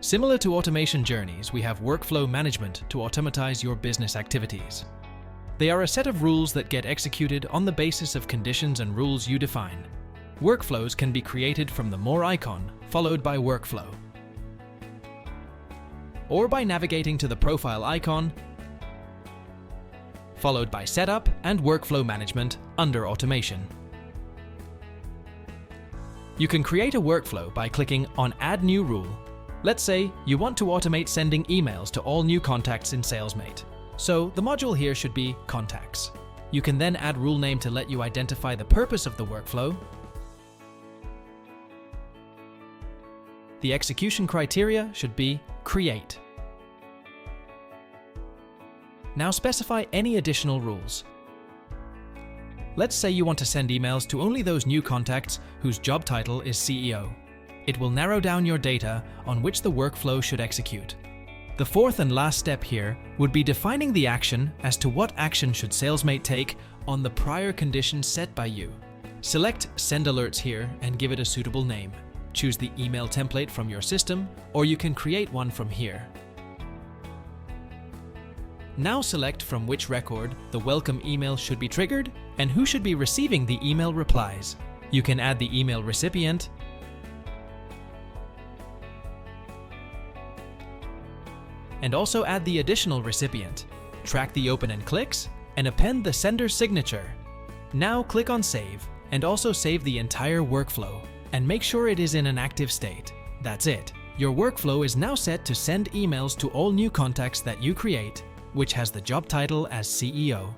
Similar to automation journeys, we have workflow management to automatize your business activities. They are a set of rules that get executed on the basis of conditions and rules you define. Workflows can be created from the More icon, followed by Workflow, or by navigating to the Profile icon, followed by Setup and Workflow Management under Automation. You can create a workflow by clicking on Add New Rule. Let's say you want to automate sending emails to all new contacts in Salesmate. So the module here should be Contacts. You can then add rule name to let you identify the purpose of the workflow. The execution criteria should be Create. Now specify any additional rules. Let's say you want to send emails to only those new contacts whose job title is CEO. It will narrow down your data on which the workflow should execute. The fourth and last step here would be defining the action as to what action should Salesmate take on the prior condition set by you. Select Send Alerts here and give it a suitable name. Choose the email template from your system, or you can create one from here. Now select from which record the welcome email should be triggered and who should be receiving the email replies. You can add the email recipient, and also add the additional recipient. Track the open and clicks, and append the sender's signature. Now click on Save, and also save the entire workflow, and make sure it is in an active state. That's it. Your workflow is now set to send emails to all new contacts that you create, which has the job title as CEO.